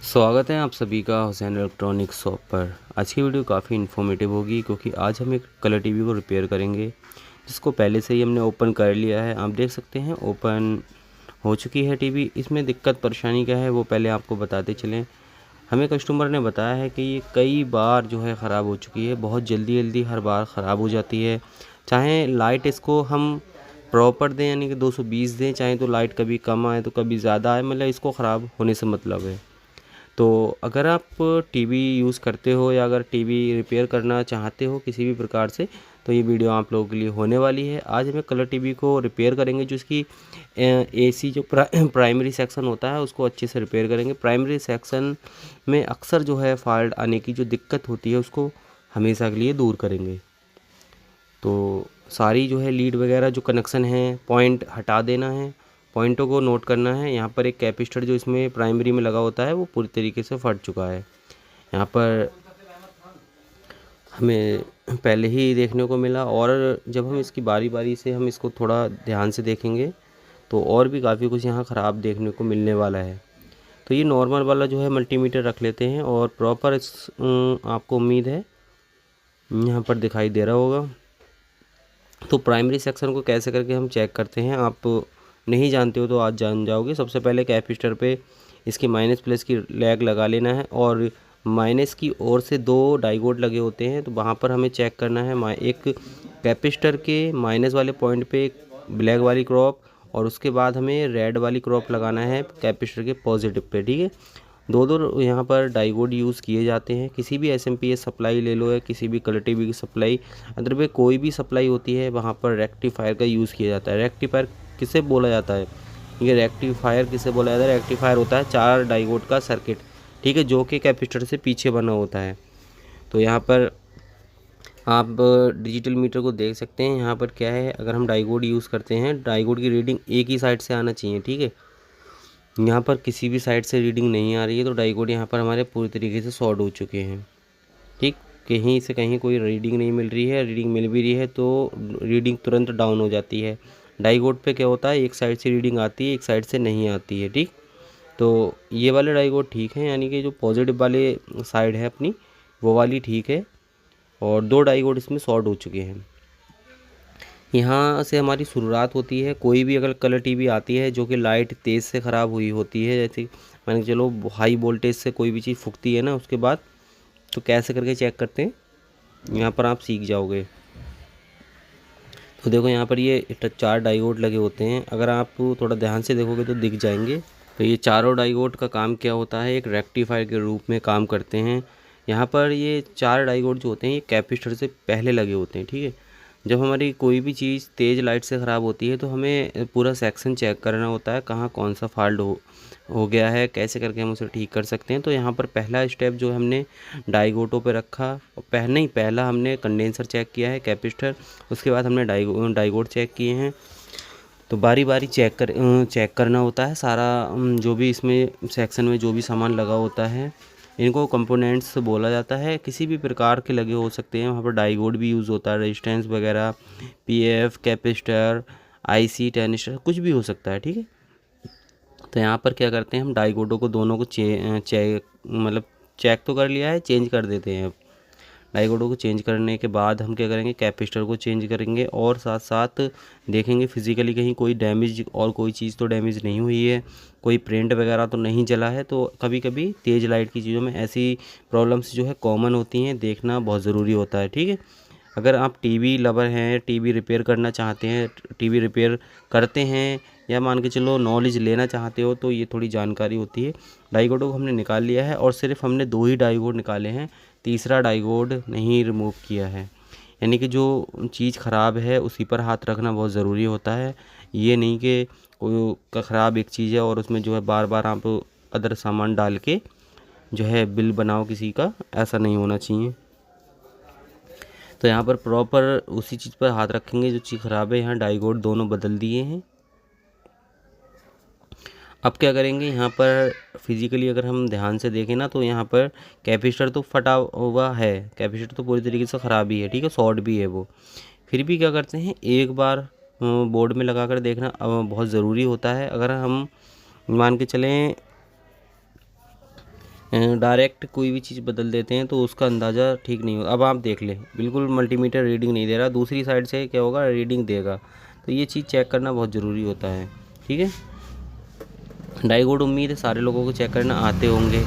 स्वागत है आप सभी का हुसैन इलेक्ट्रॉनिक्स शॉप पर। आज की वीडियो काफ़ी इन्फॉर्मेटिव होगी क्योंकि आज हम एक कलर टीवी को रिपेयर करेंगे जिसको पहले से ही हमने ओपन कर लिया है। आप देख सकते हैं ओपन हो चुकी है टीवी। इसमें दिक्कत परेशानी क्या है वो पहले आपको बताते चलें। हमें कस्टमर ने बताया है कि ये कई बार जो है ख़राब हो चुकी है, बहुत जल्दी जल्दी हर बार ख़राब हो जाती है। चाहे लाइट इसको हम प्रॉपर दें यानी कि 220 दें, चाहे तो लाइट कभी कम आए तो कभी ज़्यादा आए, मतलब इसको ख़राब होने से मतलब है। तो अगर आप टीवी यूज़ करते हो या अगर टीवी रिपेयर करना चाहते हो किसी भी प्रकार से, तो ये वीडियो आप लोगों के लिए होने वाली है। आज हमें कलर टीवी को रिपेयर करेंगे, जो इसकी एसी जो प्राइमरी सेक्शन होता है उसको अच्छे से रिपेयर करेंगे। प्राइमरी सेक्शन में अक्सर जो है फॉल्ट आने की जो दिक्कत होती है उसको हमेशा के लिए दूर करेंगे। तो सारी जो है लीड वगैरह जो कनेक्शन है पॉइंट हटा देना है, पॉइंटों को नोट करना है। यहाँ पर एक कैपेसिटर जो इसमें प्राइमरी में लगा होता है वो पूरी तरीके से फट चुका है। यहाँ पर हमें पहले ही देखने को मिला, और जब हम इसकी बारी बारी से हम इसको थोड़ा ध्यान से देखेंगे तो और भी काफ़ी कुछ यहाँ ख़राब देखने को मिलने वाला है। तो ये नॉर्मल वाला जो है मल्टीमीटर रख लेते हैं और प्रॉपर आपको उम्मीद है यहाँ पर दिखाई दे रहा होगा। तो प्राइमरी सेक्शन को कैसे करके हम चेक करते हैं, आप नहीं जानते हो तो आज जान जाओगे। सबसे पहले कैपेसिटर पे इसकी माइनस प्लस की लैग लगा लेना है और माइनस की ओर से दो डाइगोड लगे होते हैं, तो वहाँ पर हमें चेक करना है। एक कैपेसिटर के माइनस वाले पॉइंट पे एक ब्लैक वाली क्रॉप और उसके बाद हमें रेड वाली क्रॉप लगाना है कैपेसिटर के पॉजिटिव पे, ठीक है। दो दो यहाँ पर डाइगोड यूज़ किए जाते हैं। किसी भी एसएमपीएस सप्लाई ले लो या किसी भी कलर टीवी की सप्लाई, अंदर में कोई भी सप्लाई होती है वहाँ पर रेक्टिफायर का यूज़ किया जाता है। रेक्टिफायर किसे बोला जाता है, ये रेक्टिफायर किसे बोला जाता है? रेक्टिफायर होता है 4 डाइगोड का सर्किट, ठीक है, जो कि कैपेसिटर से पीछे बना होता है। तो यहाँ पर आप डिजिटल मीटर को देख सकते हैं। यहाँ पर क्या है, अगर हम डाइगोड यूज़ करते हैं, डाइगोड की रीडिंग एक ही साइड से आना चाहिए, ठीक है। यहाँ पर किसी भी साइड से रीडिंग नहीं आ रही है तो डाइगोड यहाँ पर हमारे पूरी तरीके से शॉर्ट हो चुके हैं, ठीक। कहीं से कहीं कोई रीडिंग नहीं मिल रही है, रीडिंग मिल भी रही है तो रीडिंग तुरंत डाउन हो जाती है। डाइगोड पे क्या होता है, एक साइड से रीडिंग आती है एक साइड से नहीं आती है, ठीक। तो ये वाले डाइगोड ठीक है, यानी कि जो पॉजिटिव वाले साइड है अपनी वो वाली ठीक है, और दो डाइगोड इसमें शॉर्ट हो चुके हैं। यहाँ से हमारी शुरुआत होती है। कोई भी अगर कलर टीवी आती है जो कि लाइट तेज़ से ख़राब हुई होती है, जैसे मान के चलो हाई वोल्टेज से कोई भी चीज़ फूकती है ना, उसके बाद तो कैसे करके चेक करते हैं यहाँ पर आप सीख जाओगे। तो देखो यहाँ पर ये 4 डाइगोड लगे होते हैं, अगर आप थोड़ा ध्यान से देखोगे तो दिख जाएंगे। तो ये चारों डाइगोड का काम क्या होता है, एक रेक्टिफायर के रूप में काम करते हैं। यहाँ पर ये 4 डाइगोड जो होते हैं ये कैपेसिटर से पहले लगे होते हैं, ठीक है। जब हमारी कोई भी चीज़ तेज़ लाइट से ख़राब होती है तो हमें पूरा सेक्शन चेक करना होता है, कहाँ कौन सा फॉल्ट हो गया है, कैसे करके हम उसे ठीक कर सकते हैं। तो यहाँ पर पहला स्टेप जो हमने डाइगोडों पे रखा, पहला हमने कंडेंसर चेक किया है कैपेसिटर, उसके बाद हमने डाइगोड चेक किए हैं। तो बारी बारी चेक करना होता है सारा, जो भी इसमें सेक्शन में जो भी सामान लगा होता है इनको कंपोनेंट्स बोला जाता है। किसी भी प्रकार के लगे हो सकते हैं, वहाँ पर डाइगोड भी यूज़ होता है, रेजिस्टेंस वगैरह, पीएफ, कैपेसिटर, आईसी, टेनिस्टर, कुछ भी हो सकता है, ठीक है। तो यहाँ पर क्या करते हैं, हम डाइगोडों को दोनों को चेक तो कर लिया है, चेंज कर देते हैं। अब डाइगोडों को चेंज करने के बाद हम क्या करेंगे, कैपेसिटर को चेंज करेंगे और साथ साथ देखेंगे फिजिकली कहीं कोई डैमेज और कोई चीज़ तो डैमेज नहीं हुई है, कोई प्रिंट वगैरह तो नहीं जला है। तो कभी कभी तेज़ लाइट की चीज़ों में ऐसी प्रॉब्लम्स जो है कॉमन होती हैं, देखना बहुत ज़रूरी होता है, ठीक है। अगर आप टीवी लवर हैं, टीवी रिपेयर करना चाहते हैं, टीवी रिपेयर करते हैं, या मान के चलो नॉलेज लेना चाहते हो, तो ये थोड़ी जानकारी होती है। डाइगोडों को हमने निकाल लिया है और सिर्फ हमने 2 ही डाइगोड निकाले हैं, तीसरा डाइगोड नहीं रिमूव किया है। यानी कि जो चीज़ ख़राब है उसी पर हाथ रखना बहुत ज़रूरी होता है। ये नहीं कि कोई ख़राब एक चीज़ है और उसमें जो है बार बार आप अदर सामान डाल के जो है बिल बनाओ किसी का, ऐसा नहीं होना चाहिए। तो यहाँ पर प्रॉपर उसी चीज़ पर हाथ रखेंगे जो चीज़ ख़राब है। यहाँ डाइगोड दोनों बदल दिए हैं। अब क्या करेंगे, यहाँ पर फिजिकली अगर हम ध्यान से देखें ना, तो यहाँ पर कैपेसिटर तो फटा हुआ है, कैपेसिटर तो पूरी तरीके से ख़राब ही है, ठीक है, शॉर्ट भी है वो। फिर भी क्या करते हैं, एक बार बोर्ड में लगा कर देखना बहुत ज़रूरी होता है। अगर हम मान के चलें डायरेक्ट कोई भी चीज़ बदल देते हैं तो उसका अंदाज़ा ठीक नहीं होगा। अब आप देख लें, बिल्कुल मल्टीमीटर रीडिंग नहीं दे रहा, दूसरी साइड से क्या होगा, रीडिंग देगा। तो ये चीज़ चेक करना बहुत ज़रूरी होता है। ठीक है, डाइकोड उम्मीद है सारे लोगों को चेक करना आते होंगे।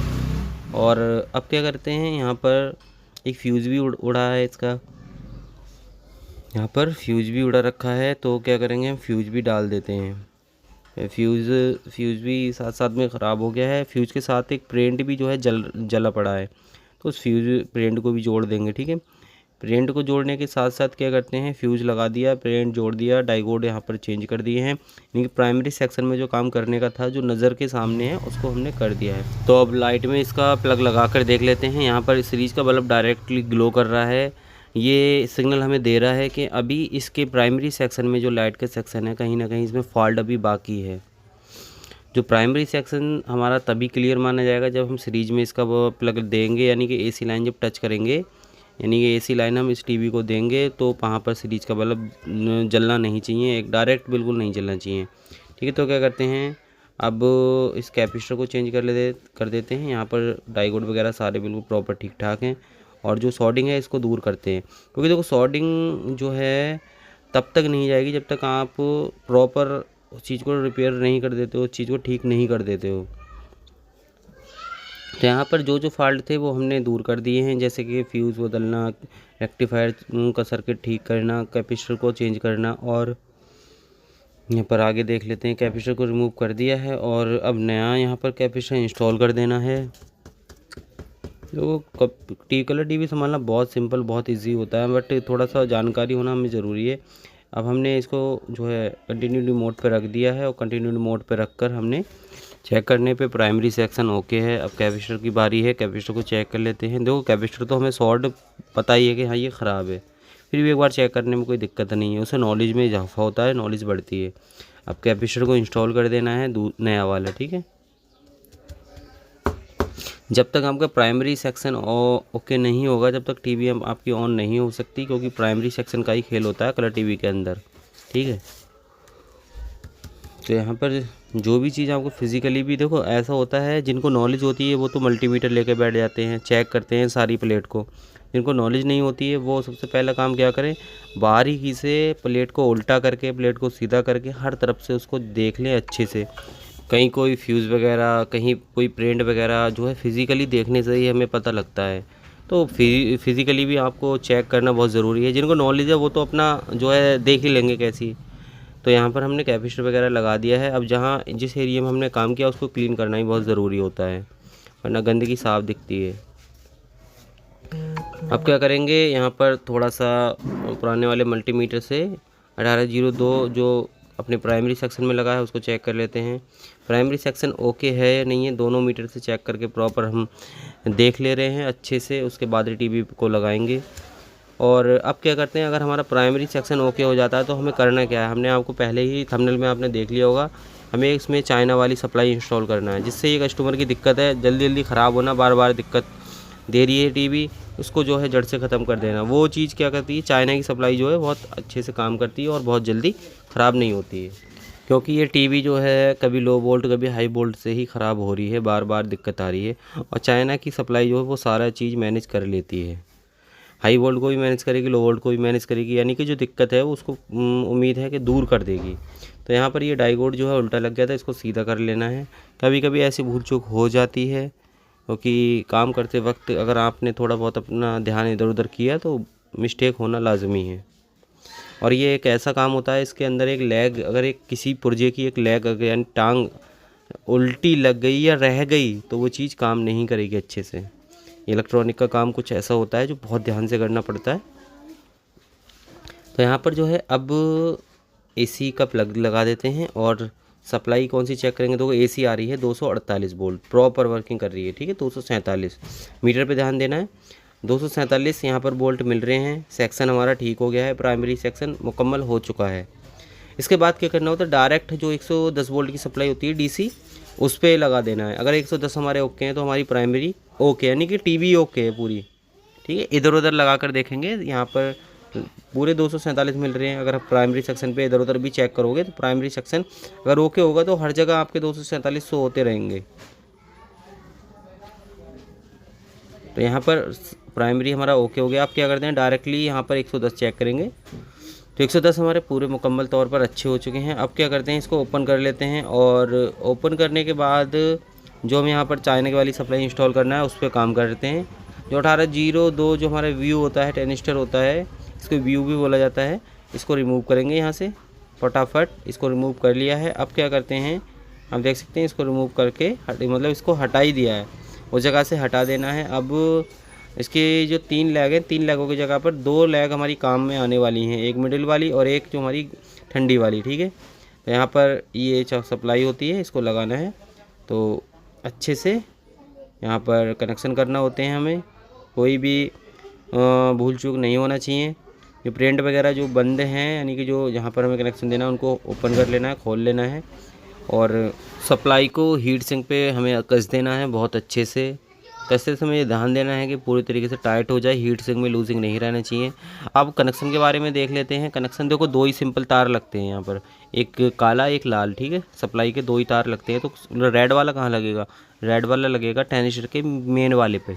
और अब क्या करते हैं, यहाँ पर एक फ्यूज़ भी उड़ा है इसका, यहाँ पर फ्यूज़ भी उड़ा रखा है। तो क्या करेंगे, हम फ्यूज़ भी डाल देते हैं। फ्यूज़ भी साथ साथ में ख़राब हो गया है। फ्यूज़ के साथ एक प्रेंट भी जो है जला पड़ा है, तो उस प्रेंट को भी जोड़ देंगे। ठीक है, प्रेंट को जोड़ने के साथ साथ क्या करते हैं, फ्यूज़ लगा दिया, प्रेंट जोड़ दिया, डाइकोड यहाँ पर चेंज कर दिए हैं। यानी प्राइमरी सेक्शन में जो काम करने का था, जो नज़र के सामने है, उसको हमने कर दिया है। तो अब लाइट में इसका प्लग लगा कर देख लेते हैं। यहाँ पर सीरीज का बल्ब डायरेक्टली ग्लो कर रहा है। ये सिग्नल हमें दे रहा है कि अभी इसके प्राइमरी सेक्शन में जो लाइट का सेक्शन है, कहीं ना कहीं इसमें फॉल्ट अभी बाकी है। जो प्राइमरी सेक्शन हमारा तभी क्लियर माना जाएगा जब हम सीरीज में इसका वो प्लग देंगे, यानी कि एसी लाइन जब टच करेंगे, यानी कि एसी लाइन हम इस टीवी को देंगे तो वहाँ पर सीरीज का बल्ब जलना नहीं चाहिए, एक डायरेक्ट बिल्कुल नहीं जलना चाहिए। ठीक है, तो क्या करते हैं, अब इस कैपेसिटर को चेंज कर देते हैं। यहाँ पर डाइकोड वगैरह सारे बिल्कुल प्रॉपर ठीक ठाक हैं। और जो सॉर्डिंग है इसको दूर करते हैं, क्योंकि देखो सॉर्डिंग जो है तब तक नहीं जाएगी जब तक आप प्रॉपर उस चीज़ को रिपेयर नहीं कर देते हो, उस चीज़ को ठीक नहीं कर देते हो। तो यहाँ पर जो फॉल्ट थे वो हमने दूर कर दिए हैं, जैसे कि फ्यूज़ बदलना, रेक्टिफायर का सर्किट ठीक करना, कैपेसिटर को चेंज करना। और यहाँ पर आगे देख लेते हैं, कैपेसिटर को रिमूव कर दिया है और अब नया यहाँ पर कैपेसिटर इंस्टॉल कर देना है। तो कलर टीवी संभालना बहुत सिंपल, बहुत इजी होता है, बट थोड़ा सा जानकारी होना हमें ज़रूरी है। अब हमने इसको जो है कंटिन्यूटी मोड पे रख दिया है, और कंटिन्यूटी मोड पे रख कर हमने चेक करने पे प्राइमरी सेक्शन ओके है। अब कैपेसिटर की बारी है, कैपेसिटर को चेक कर लेते हैं। देखो कैपेसिटर तो हमें शॉर्ट पता ही है कि हाँ ये ख़राब है, फिर भी एक बार चेक करने में कोई दिक्कत नहीं है, उससे नॉलेज में इजाफा होता है, नॉलेज बढ़ती है। अब कैपेसिटर को इंस्टॉल कर देना है नया वाला। ठीक है, जब तक आपका प्राइमरी सेक्शन ओके नहीं होगा, जब तक टीवी आपकी ऑन नहीं हो सकती, क्योंकि प्राइमरी सेक्शन का ही खेल होता है कलर टीवी के अंदर। ठीक है, तो यहाँ पर जो भी चीज़ आपको फिज़िकली भी, देखो ऐसा होता है, जिनको नॉलेज होती है वो तो मल्टीमीटर लेके बैठ जाते हैं, चेक करते हैं सारी प्लेट को। जिनको नॉलेज नहीं होती है वो सबसे पहला काम क्या करें, बारीकी से प्लेट को उल्टा करके, प्लेट को सीधा करके हर तरफ से उसको देख लें अच्छे से। कहीं कोई फ्यूज़ वगैरह, कहीं कोई प्रिंट वगैरह जो है फिज़िकली देखने से ही हमें पता लगता है। तो फिज़िकली भी आपको चेक करना बहुत ज़रूरी है। जिनको नॉलेज है वो तो अपना जो है देख ही लेंगे कैसी। तो यहाँ पर हमने कैपेसिटर वगैरह लगा दिया है। अब जहाँ जिस एरिया में हमने काम किया उसको क्लीन करना ही बहुत ज़रूरी होता है, वरना गंदगी साफ दिखती है। अब क्या करेंगे, यहाँ पर थोड़ा सा पुराने वाले मल्टीमीटर से 1802 जो अपने प्राइमरी सेक्शन में लगा है उसको चेक कर लेते हैं। प्राइमरी सेक्शन ओके है या नहीं है, दोनों मीटर से चेक करके प्रॉपर हम देख ले रहे हैं अच्छे से, उसके बाद टीवी को लगाएंगे। और अब क्या करते हैं, अगर हमारा प्राइमरी सेक्शन ओके हो जाता है तो हमें करना क्या है, हमने आपको पहले ही थंबनेल में आपने देख लिया होगा, हमें इसमें चाइना वाली सप्लाई इंस्टॉल करना है, जिससे ये कस्टमर की दिक्कत है, जल्दी जल्दी ख़राब होना, बार बार दिक्कत दे रही है टीवी, उसको जो है जड़ से ख़त्म कर देना। वो चीज़ क्या करती है, चाइना की सप्लाई जो है बहुत अच्छे से काम करती है और बहुत जल्दी ख़राब नहीं होती है। क्योंकि ये टीवी जो है कभी लो वोल्ट कभी हाई वोल्ट से ही ख़राब हो रही है, बार बार दिक्कत आ रही है। और चाइना की सप्लाई जो है वो सारा चीज़ मैनेज कर लेती है, हाई वोल्ट को भी मैनेज करेगी, लो वोल्ट को भी मैनेज करेगी, यानी कि जो दिक्कत है वो उसको उम्मीद है कि दूर कर देगी। तो यहाँ पर ये डाइकोड जो है उल्टा लग गया था, इसको सीधा कर लेना है। कभी कभी ऐसी भूल चूक हो जाती है, क्योंकि काम करते वक्त अगर आपने थोड़ा बहुत अपना ध्यान इधर उधर किया तो मिस्टेक होना लाजमी है। और ये एक ऐसा काम होता है, इसके अंदर एक लेग, अगर एक किसी पुर्जे की एक लेग अगर यानी टांग उल्टी लग गई या रह गई तो वो चीज़ काम नहीं करेगी अच्छे से। इलेक्ट्रॉनिक का काम कुछ ऐसा होता है जो बहुत ध्यान से करना पड़ता है। तो यहाँ पर जो है अब एसी का प्लग लगा देते हैं और सप्लाई कौन सी चेक करेंगे, तो एसी आ रही है 248 वोल्ट, प्रॉपर वर्किंग कर रही है। ठीक है, 247 मीटर पे ध्यान देना है, 247 यहाँ पर वोल्ट मिल रहे हैं। सेक्शन हमारा ठीक हो गया है, प्राइमरी सेक्शन मुकम्मल हो चुका है। इसके बाद क्या करना होता है, डायरेक्ट जो 110 वोल्ट की सप्लाई होती है डीसी, उस पर लगा देना है। अगर 110 हमारे ओके हैं तो हमारी प्राइमरी ओके, यानी कि टीवी ओके है पूरी। ठीक है, इधर उधर लगा कर देखेंगे, यहाँ पर पूरे 247 मिल रहे हैं। अगर आप प्राइमरी सेक्शन पे इधर उधर भी चेक करोगे तो प्राइमरी सेक्शन अगर ओके होगा तो हर जगह आपके 247 होते रहेंगे। तो यहाँ पर प्राइमरी हमारा ओके हो गया। आप क्या करते हैं डायरेक्टली यहाँ पर 110 चेक करेंगे, तो 110 हमारे पूरे मुकम्मल तौर पर अच्छे हो चुके हैं। अब क्या करते हैं इसको ओपन कर लेते हैं, और ओपन करने के बाद जो हम यहाँ पर चाइना की वाली सप्लाई इंस्टॉल करना है उस पर काम करते हैं। जो 1802 जो हमारा व्यू होता है, टेनिस्टर होता है, इसको व्यू भी बोला जाता है, इसको रिमूव करेंगे यहाँ से फटाफट। इसको रिमूव कर लिया है। अब क्या करते हैं, आप देख सकते हैं इसको रिमूव करके मतलब इसको हटा ही दिया है, उस जगह से हटा देना है। अब इसके जो 3 लेग हैं, 3 लेगों की जगह पर 2 लेग हमारी काम में आने वाली हैं, एक मिडिल वाली और एक जो हमारी ठंडी वाली, ठीक है। तो यहाँ पर ये सप्लाई होती है, इसको लगाना है, तो अच्छे से यहाँ पर कनेक्शन करना होते हैं हमें, कोई भी भूल चूक नहीं होना चाहिए। जो प्रिंट वगैरह जो बंद हैं, यानी कि जो यहाँ पर हमें कनेक्शन देना है उनको ओपन कर लेना है, खोल लेना है, और सप्लाई को हीट सिंक पे हमें कस देना है बहुत अच्छे से। कसते समय ध्यान देना है कि पूरी तरीके से टाइट हो जाए, हीट सिंक में लूजिंग नहीं रहना चाहिए। अब कनेक्शन के बारे में देख लेते हैं। कनेक्शन देखो 2 ही सिंपल तार लगते हैं यहाँ पर, एक काला एक लाल, ठीक है। सप्लाई के 2 ही तार लगते हैं। तो रेड वाला कहाँ लगेगा, रेड वाला लगेगा टेनिस्टर के मेन वाले पे,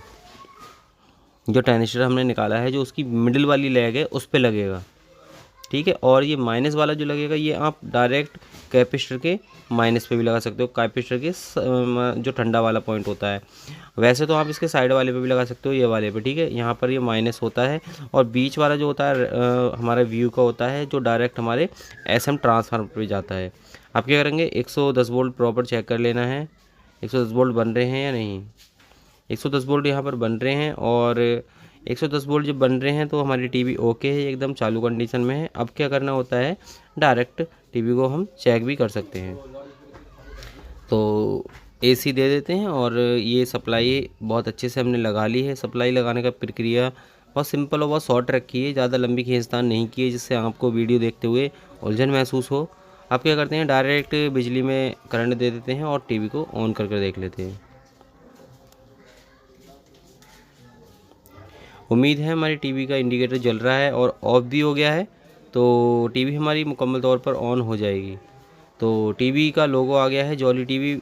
जो टेनिस्टर हमने निकाला है, जो उसकी मिडिल वाली लेग है उस पर लगेगा, ठीक है। और ये माइनस वाला जो लगेगा, ये आप डायरेक्ट कैपेसिटर के माइनस पे भी लगा सकते हो, कैपेसिटर के जो ठंडा वाला पॉइंट होता है। वैसे तो आप इसके साइड वाले पे भी लगा सकते हो, ये वाले पे, ठीक है। यहाँ पर ये माइनस होता है, और बीच वाला जो होता है हमारा व्यू का होता है, जो डायरेक्ट हमारे एसएम ट्रांसफार्मर पे जाता है। आप क्या करेंगे, 110 वोल्ट प्रॉपर चेक कर लेना है, 110 वोल्ट बन रहे हैं या नहीं। 110 वोल्ट यहाँ पर बन रहे हैं, और 110 वोल्ट जब बन रहे हैं तो हमारी टीवी ओके है, एकदम चालू कंडीशन में है। अब क्या करना होता है, डायरेक्ट टीवी को हम चेक भी कर सकते हैं। तो एसी दे देते हैं, और ये सप्लाई बहुत अच्छे से हमने लगा ली है। सप्लाई लगाने का प्रक्रिया बहुत सिंपल और बहुत शॉर्ट रखी है, ज़्यादा लंबी खींचतान नहीं की है, जिससे आपको वीडियो देखते हुए उलझन महसूस हो। आप क्या करते हैं, डायरेक्ट बिजली में करंट दे देते हैं और टीवी को ऑन करके देख लेते हैं। उम्मीद है हमारी टीवी का इंडिकेटर जल रहा है और ऑफ भी हो गया है, तो टीवी हमारी मुकम्मल तौर पर ऑन हो जाएगी। तो टीवी का लोगो आ गया है जॉली टीवी।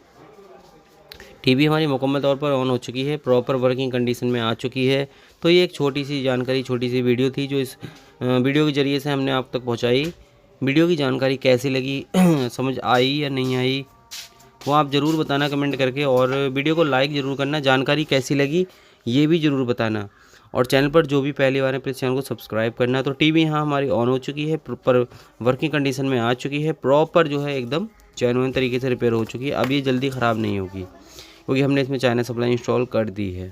टीवी हमारी मुकम्मल तौर पर ऑन हो चुकी है, प्रॉपर वर्किंग कंडीशन में आ चुकी है। तो ये एक छोटी सी जानकारी, छोटी सी वीडियो थी, जो इस वीडियो के ज़रिए से हमने आप तक पहुंचाई। वीडियो की जानकारी कैसी लगी, समझ आई या नहीं आई, वो आप ज़रूर बताना कमेंट करके, और वीडियो को लाइक ज़रूर करना। जानकारी कैसी लगी ये भी ज़रूर बताना, और चैनल पर जो भी पहली बार है प्लीज़ चैनल को सब्सक्राइब करना। तो टीवी यहाँ हमारी ऑन हो चुकी है, प्रॉपर वर्किंग कंडीशन में आ चुकी है, प्रॉपर जो है एकदम जेन्युइन तरीके से रिपेयर हो चुकी है। अब ये जल्दी ख़राब नहीं होगी, क्योंकि हमने इसमें चाइना सप्लाई इंस्टॉल कर दी है।